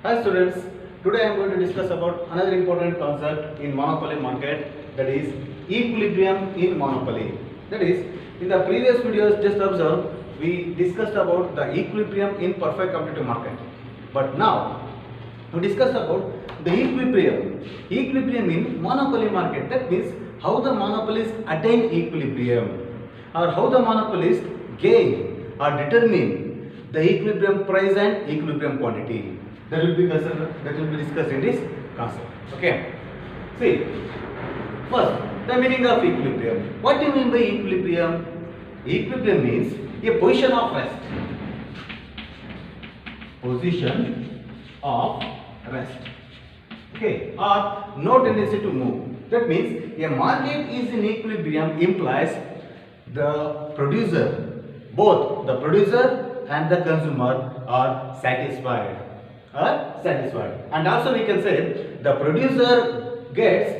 Hi students, today I am going to discuss about another important concept in monopoly market, that is equilibrium in monopoly. That is, in the previous videos just observe, we discussed about the equilibrium in perfect competitive market. But now we discuss about the equilibrium in monopoly market. That means how the monopolists attain equilibrium, or how the monopolists gain or determine the equilibrium price and equilibrium quantity. That will be discussed in this concept. Okay. See, first the meaning of equilibrium. What do you mean by equilibrium? Equilibrium means a position of rest. Position of rest. Okay, or no tendency to move. That means a market is in equilibrium implies the producer, both the producer and the consumer are satisfied. And also we can say the producer gets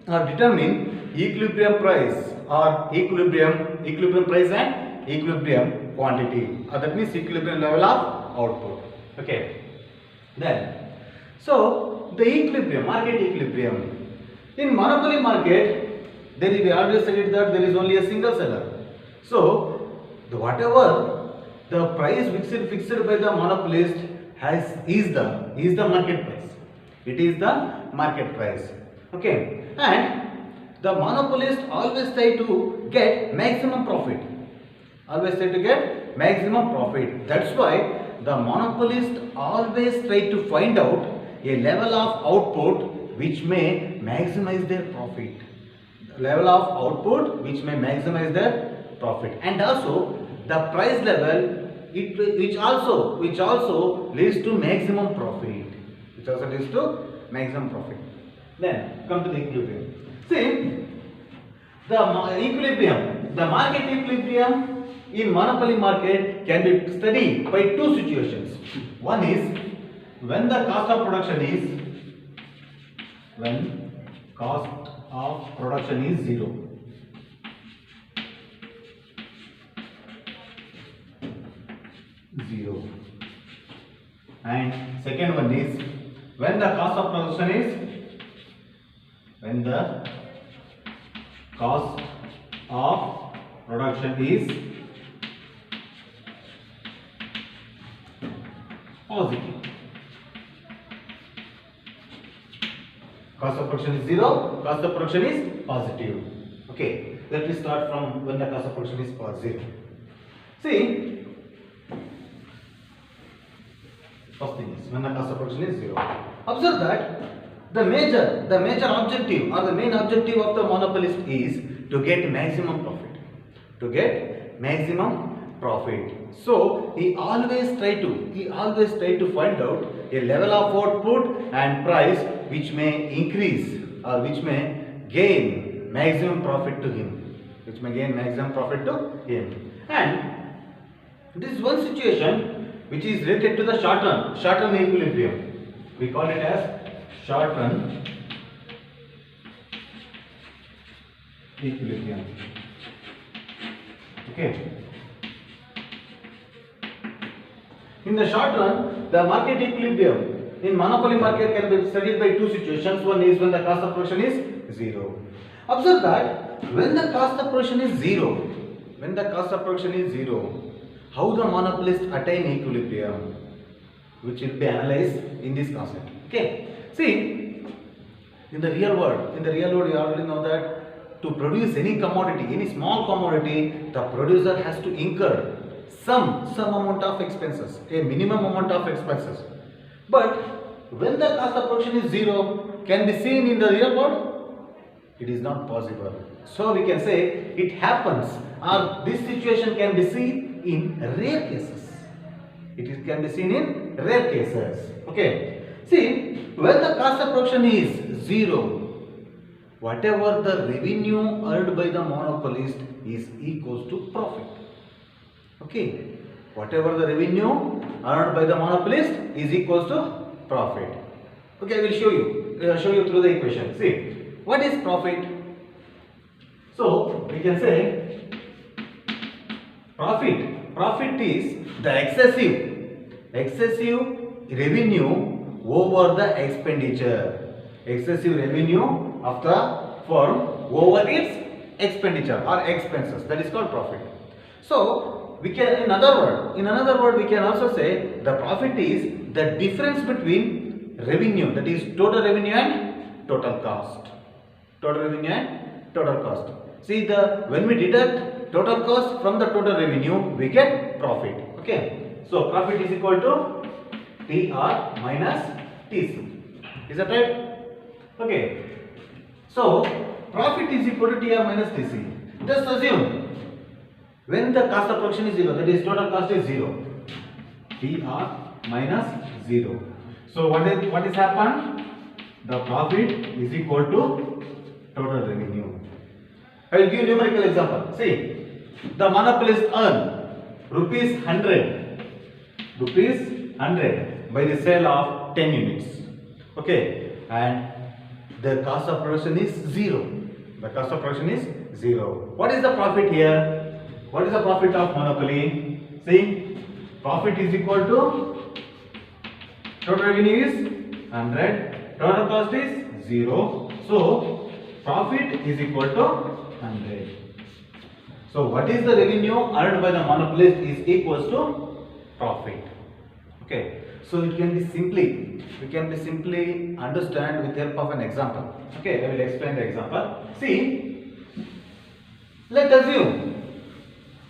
or determine equilibrium price or equilibrium price and equilibrium quantity. That means equilibrium level of output. Okay. Then, so the equilibrium, market equilibrium. In monopoly market, there is, we always said that there is only a single seller. So, whatever the price fixed by the monopolist is the market price. It is the market price. Okay, and the monopolist always try to get maximum profit. Always try to get maximum profit. That's why the monopolist always try to find out a level of output which may maximize their profit. Level of output which may maximize their profit, and also the price level which also leads to maximum profit. Then come to the equilibrium. See, the market equilibrium in monopoly market can be studied by two situations. One is when the cost of production is zero. And second one is when the cost of production is positive. Cost of production is zero, cost of production is positive. Okay, let me start from when the cost of production is positive. See, first thing is when the cost of production is zero. Observe that the major objective or the main objective of the monopolist is to get maximum profit. So he always try to find out a level of output and price which may increase or which may gain maximum profit to him. And this is one situation which is related to the short run equilibrium. We call it as short run equilibrium. Okay. In the short run, the market equilibrium in monopoly market can be studied by two situations. One is when the cost of production is zero. Observe that when the cost of production is zero, how the monopolist attain equilibrium, which will be analyzed in this concept. Okay. See, in the real world, you already know that to produce any commodity, any small commodity, the producer has to incur some amount of expenses, a minimum amount of expenses. But when the cost of production is zero, can be seen in the real world? It is not possible. So we can say it happens, or this situation can be seen in rare cases. Can be seen in rare cases. Okay. See, when the cost of production is zero, whatever the revenue earned by the monopolist is equals to profit. Okay, whatever the revenue earned by the monopolist is equals to profit. Okay, I will show you through the equation. See, what is profit? So we can say profit is the excessive revenue over the expenditure. Excessive revenue of the firm over its expenditure or expenses. That is called profit. So we can, in another word, we can also say the profit is the difference between revenue, that is total revenue and total cost. Total revenue and total cost. See, when we deduct total cost from the total revenue, we get profit. Okay. So profit is equal to TR minus TC. Is that right? Okay. So profit is equal to TR minus TC. Just assume when the cost of production is 0, that is total cost is 0. TR minus 0. So what is happened? The profit is equal to total revenue. I will give numerical example. See, the monopolist earn rupees 100 by the sale of 10 units. Okay, and the cost of production is 0. The cost of production is 0. What is the profit here? What is the profit of monopoly? See, profit is equal to total revenue is 100, total cost is 0. So profit is equal to 100. So what is the revenue earned by the monopolist is equals to profit. Okay. So we can be simply understand with help of an example. Okay, I will explain the example. See, let assume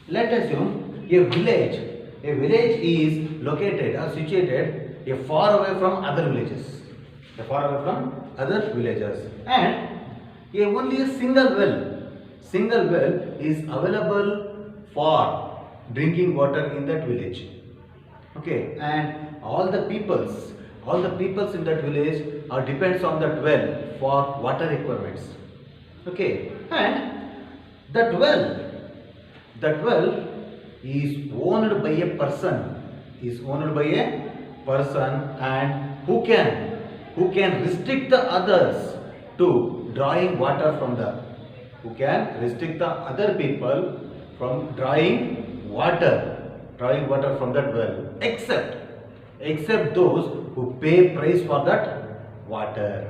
a village is located or situated far away from other villages. And only a single well is available for drinking water in that village. Okay, and all the peoples in that village depends on that well for water requirements. Okay, and that well is owned by a person, and who can restrict the others to drawing water from other people from drawing water from that well, except those who pay price for that water.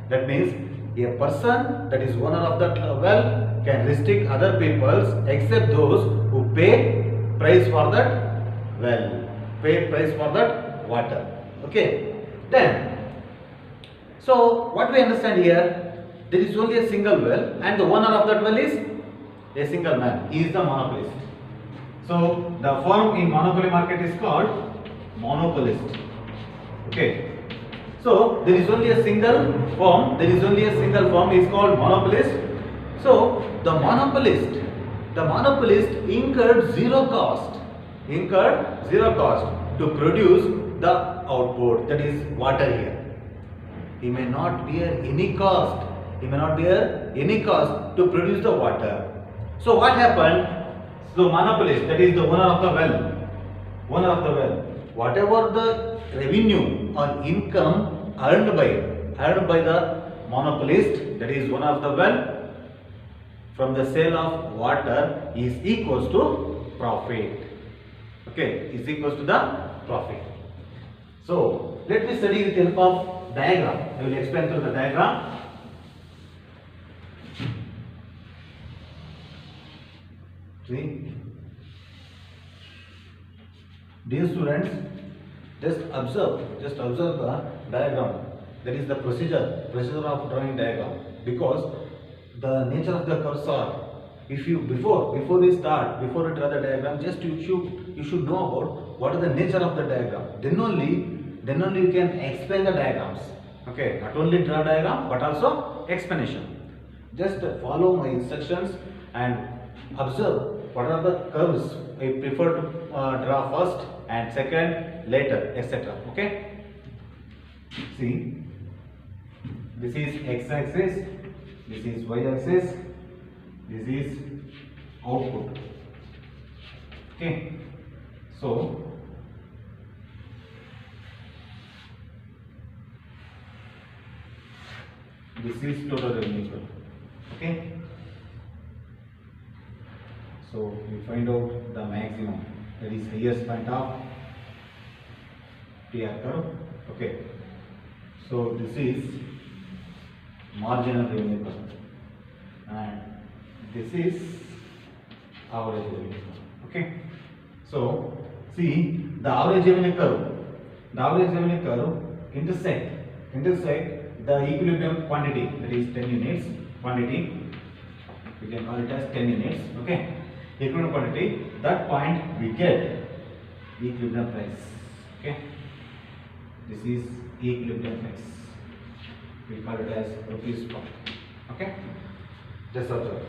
That means a person that is owner of that well can restrict other peoples except those who pay price for that well, pay price for that water. Okay, then so what we understand here, there is only a single well and the owner of that well is a single man. He is the monopolist. So the firm in monopoly market is called monopolist. Okay. So there is only a single firm. Is called monopolist. So the monopolist incurred zero cost to produce the output, that is water here. He may not bear any cost to produce the water. So what happened? So monopolist, that is the owner of the well, whatever the revenue or income earned by the monopolist, that is owner of the well, from the sale of water is equals to profit. Okay, is equals to the profit. So let me study with the help of diagram. I will explain through the diagram. See, dear students, just observe the diagram. That is the procedure of drawing diagram, because the nature of the curves are, if you before you draw the diagram, just you should know about what is the nature of the diagram. Then only you can explain the diagrams. Okay, not only draw diagram but also explanation. Just follow my instructions and observe what are the curves I prefer to draw first and second later, etc. Okay. See, this is x-axis, this is y-axis, this is output. Okay. So this is total revenue. Okay. So we find out the maximum, that is highest point of TR curve. Okay. So this is marginal revenue curve, and this is average revenue curve. Okay. So see the average revenue curve. The average revenue curve intersect the equilibrium quantity, that is 10 units quantity. We can call it as 10 units. Okay. Equilibrium quantity. That point we get equilibrium price. Okay. This is equilibrium price. We call it as rupees per. Okay. Just observe.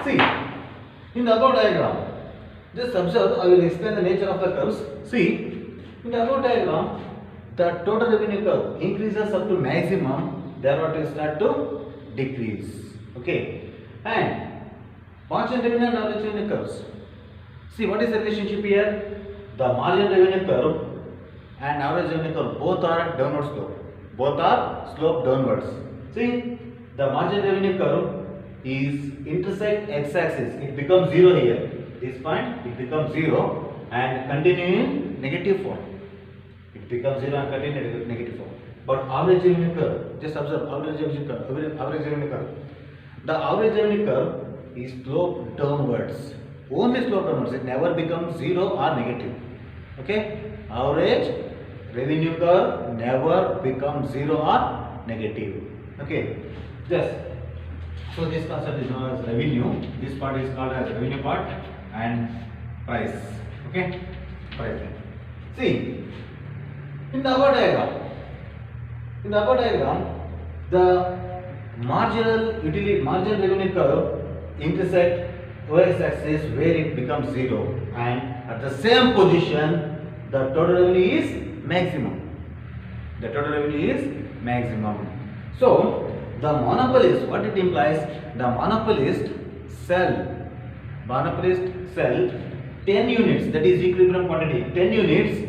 See, in the above diagram, just observe, I will explain the nature of the curves. See, in the above diagram, the total revenue curve increases up to maximum, thereafter it start to decrease. Okay, and margin revenue and average revenue curves. See, what is the relationship here? The margin revenue curve and average revenue curve both are downward slope. Both are slope downwards. See, the margin revenue curve is intersect x-axis. It becomes 0 here. This point it becomes 0 and continue in negative form. It becomes 0 and continue in negative form. But average revenue curve, just observe average revenue curve. Average revenue curve. The average revenue curve is slope downwards. Only slope downwards. It never becomes 0 or negative. Okay? Average revenue curve never becomes 0 or negative. Okay? Just so this concept is known as revenue. This part is called as revenue part and price. Okay? Price. See, in the above diagram, the marginal revenue curve intersect y-axis where it becomes 0, and at the same position the total revenue is maximum. The total revenue is maximum. So the monopolist, what it implies? The monopolist sell 10 units, that is equilibrium quantity, 10 units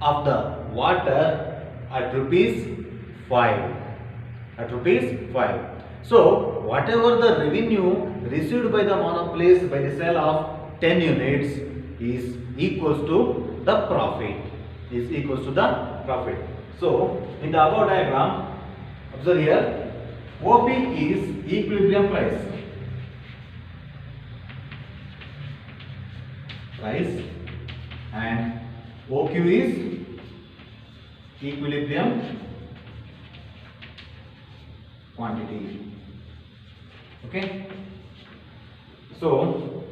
of the water at rupees 5. At rupees 5. So whatever the revenue received by the monopolist by the sale of 10 units is equals to the profit. So in the above diagram, observe here, OP is equilibrium price. And OQ is equilibrium quantity. Okay. So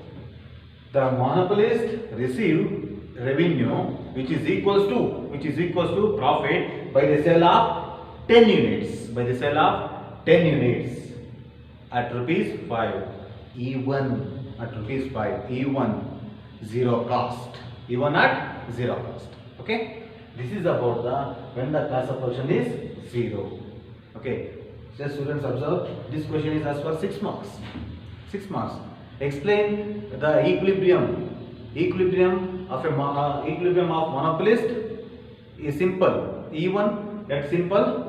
the monopolist receive revenue which is equals to profit by the sale of 10 units. At rupees 5. E1 at rupees 5. E1 zero cost. E1 at zero cost. Okay. This is about the when the cost of production is 0. Okay. Just students observe, this question is asked for 6 marks. 6 marks. Explain the equilibrium of monopolist is simple. E1, that simple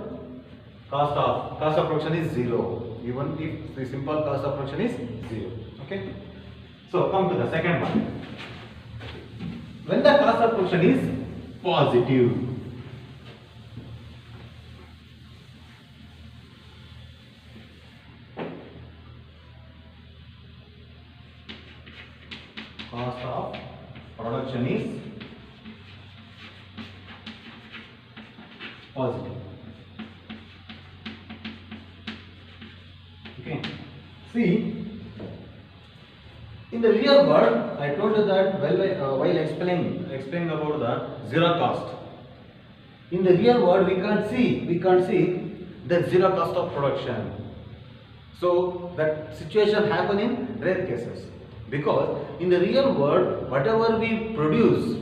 cost of production is 0. Even if the simple cost of production is 0. Okay. So come to the second one. When the cost of production is positive. Cost of production is positive. Okay. See, in the real world, I told you that while explaining about the zero cost. In the real world, we can't see the zero cost of production. So that situation happen in rare cases. Because in the real world, whatever we produce,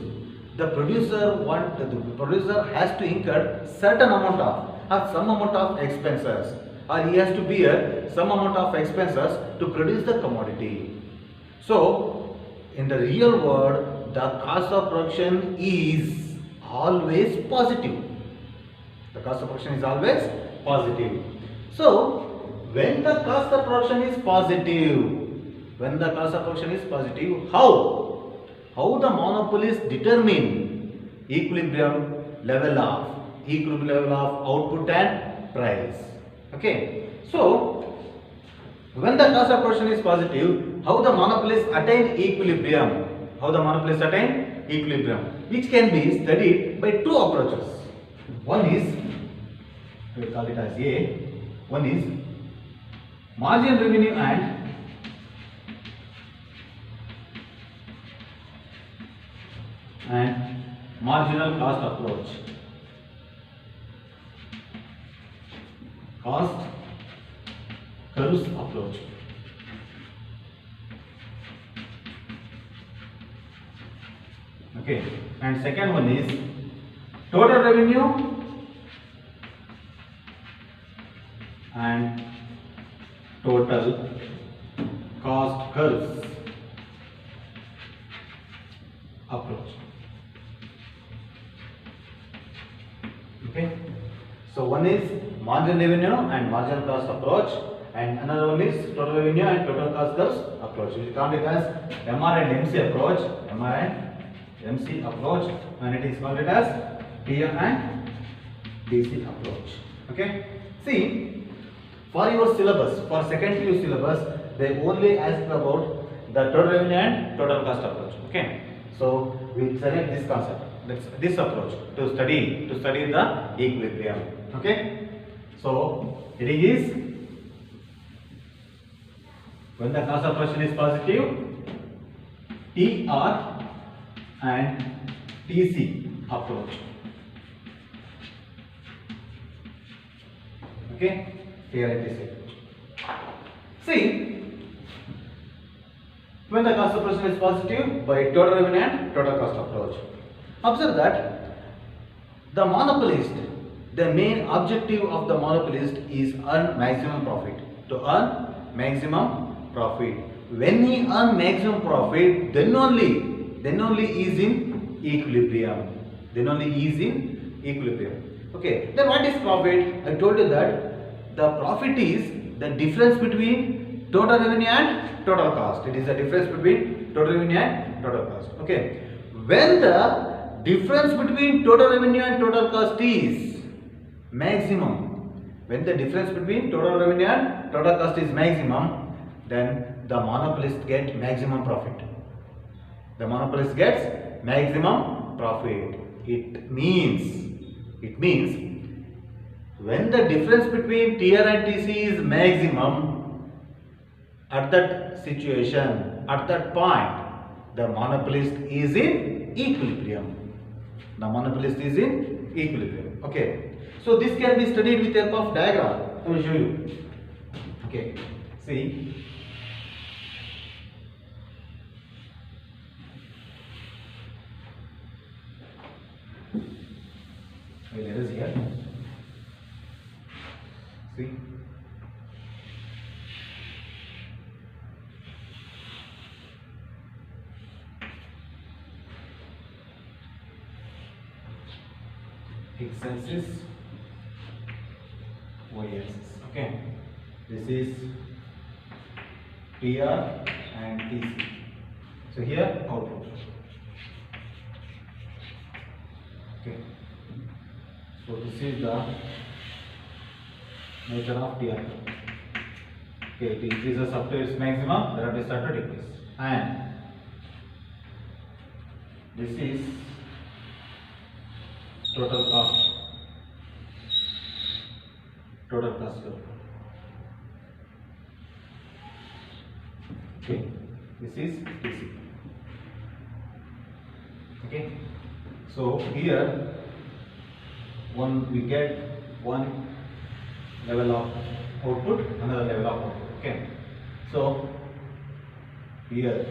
the producer has to incur certain amount of some amount of expenses, or he has to bear some amount of expenses to produce the commodity. So in the real world, the cost of production is always positive. The cost of production is always positive. So when the cost of production is positive, how? how the monopolists determine equilibrium level of output and price. Okay, so when the cost of production is positive, how the monopolists attain equilibrium? Which can be studied by two approaches. One is, we call it as A. One is marginal revenue and marginal cost approach. Cost curves approach. Okay, and second one is total revenue and total cost curves approach. Okay, so one is marginal revenue and marginal cost approach, and another one is total revenue and total cost curves approach. We call it as MR and MC approach. And it is called it as TR and DC approach. Okay, see, for your syllabus, for second PU syllabus, they only ask about the total revenue and total cost approach. Okay, so we select this concept, this approach to study the equilibrium. Okay, so it is when the cost of production is positive, TR and TC approach. Okay, here it is. See, when the cost of production is positive, by total revenue and total cost approach. Observe that the monopolist, the main objective of the monopolist is earn maximum profit. To earn maximum profit. When he earn maximum profit, then only is in equilibrium. Okay, then what is profit? I told you that the profit is the difference between total revenue and total cost. It is the difference between total revenue and total cost. Okay, when the difference between total revenue and total cost is maximum, when the difference between total revenue and total cost is maximum, then the monopolist get maximum profit. The monopolist gets maximum profit. It means when the difference between TR and TC is maximum, at that situation, at that point, the monopolist is in equilibrium. Okay, so this can be studied with the help of diagram. I will show you. Okay, see. Let us here. See. X-axis, Y-axis. Okay. This is TR and TC. So here output. Okay. So this is the nature of TR. Okay, it increases up to its maximum, then it starts to decrease. And this is total cost curve. Okay, this is TC. Okay, so here we get one level of output, another level of output. Okay, so here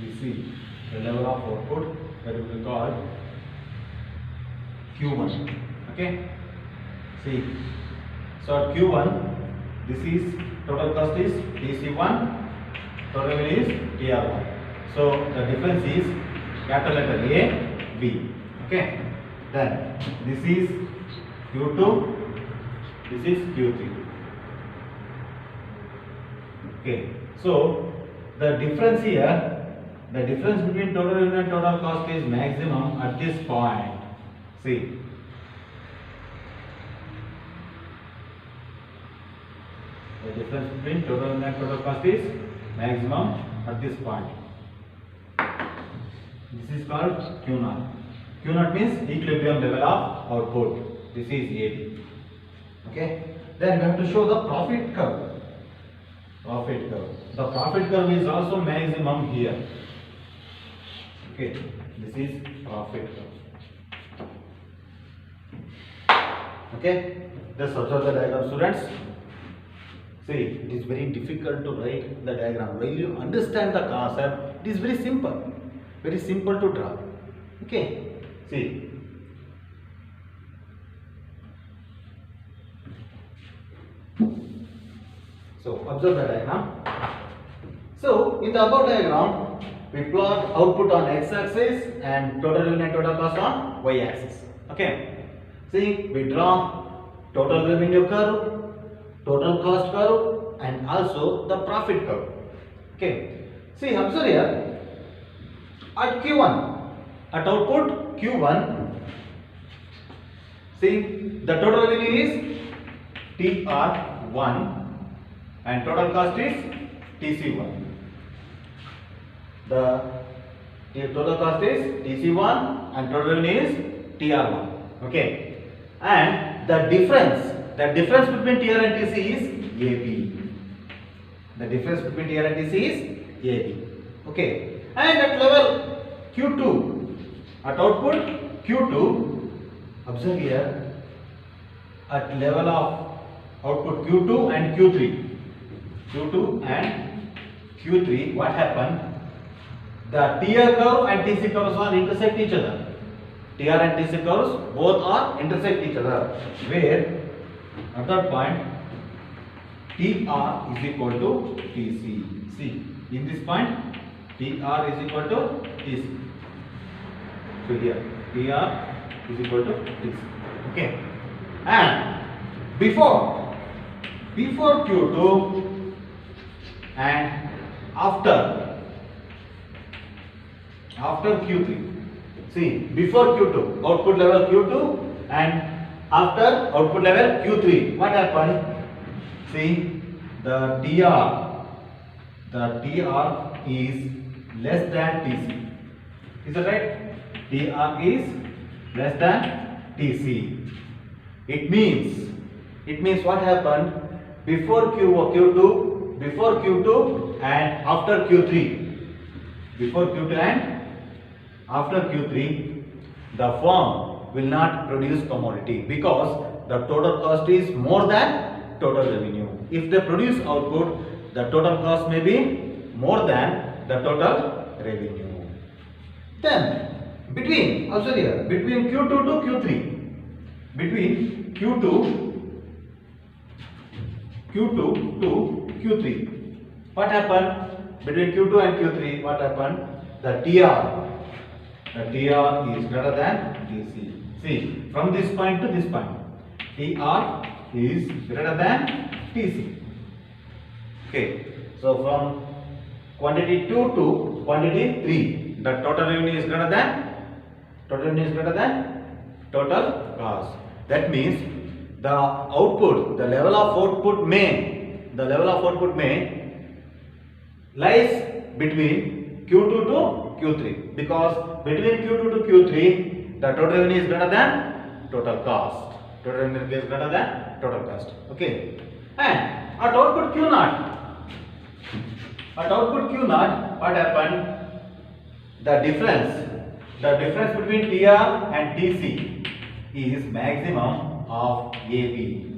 we see the level of output that will be called Q1. Okay, see, so at Q1, this is total cost is TC1, total revenue is TR1. So the difference is capital letter A, B. Okay, then this is Q2, this is Q3. Okay, so the difference here, the difference between total revenue and total cost is maximum at this point. See, the difference between total revenue and total cost is maximum at this point. This is called Q naught. Q naught means equilibrium level of output. This is AB. Okay. Then we have to show the profit curve. Profit curve. The profit curve is also maximum here. Okay. This is profit curve. Okay. Just observe the diagram, students. See, it is very difficult to write the diagram. When you understand the concept, it is very simple. Very simple to draw. Okay. See. So observe the diagram. So in the above diagram, we plot output on x-axis and total revenue and total cost on y-axis. Okay. See, we draw total revenue curve, total cost curve, and also the profit curve. Okay. See, observe here. At Q1, at output Q1, see, the total revenue is TR1 and total cost is TC1. The total cost is TC1 and total revenue is TR1. Okay. And the difference between TR and TC is AB. The difference between TR and TC is AB. Okay. And at level Q2, at output Q2, observe here, at level of output Q2 and Q3, what happened? The TR curve and TC curves are intersect each other. TR and TC curves both are intersect each other, where at that point TR is equal to TC. See, in this point TR is equal to TC. So here TR is equal to TC. Okay. And before Q2 and after Q3. See, before Q2, output level Q2 and after output level Q3, what happened? See, the TR is less than TC. Is that right? TR is less than TC. It means what happened before Q2 and after Q3. Before Q2 and after Q3, the firm will not produce commodity because the total cost is more than total revenue. If they produce output, the total cost may be more than the total revenue. Then between Q2 to Q3, between Q2 to Q3, what happened? Between Q2 and Q3, what happened? The TR is greater than TC. See, from this point to this point, TR is greater than TC. Okay, so from quantity 2 to quantity 3, the total revenue is greater than total cost. That means the output, the level of output may lies between Q2 to Q3, because between Q2 to Q3 the total revenue is greater than total cost. Total revenue is greater than total cost. Okay. And at output Q naught, what happened? The difference between TR and TC is maximum of AB.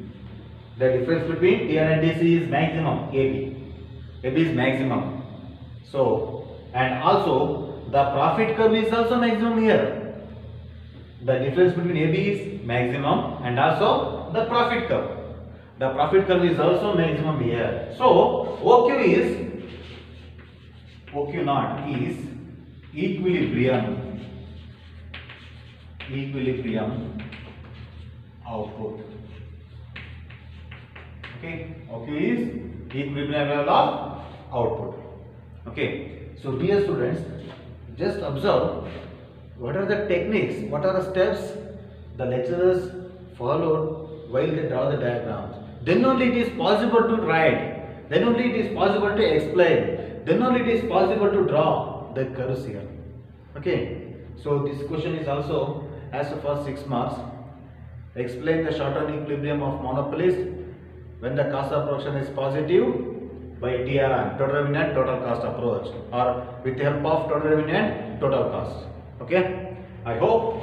The difference between TR and TC is maximum AB. AB is maximum. So, and also the profit curve is also maximum here. The difference between AB is maximum and also the profit curve. The profit curve is also maximum here. So, OQ naught is equilibrium output. Okay, OQ is equilibrium level of output. Okay, So dear students, just observe what are the techniques, what are the steps the lecturers followed while they draw the diagrams. Then only it is possible to write, then only it is possible to explain, then only it is possible to draw the curves here. Okay, so this question is also as for 6 marks. Explain the short-run equilibrium of monopolies when the cost of production is positive by TRM, total revenue and total cost approach, or with the help of total revenue and total cost. Okay, I hope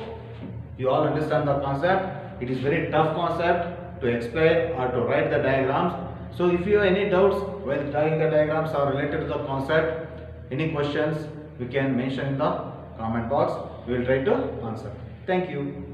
you all understand the concept. It is very tough concept to explain or to write the diagrams. So if you have any doubts while drawing the diagrams or related to the concept, any questions, you can mention in the comment box. We will try to answer. Thank you.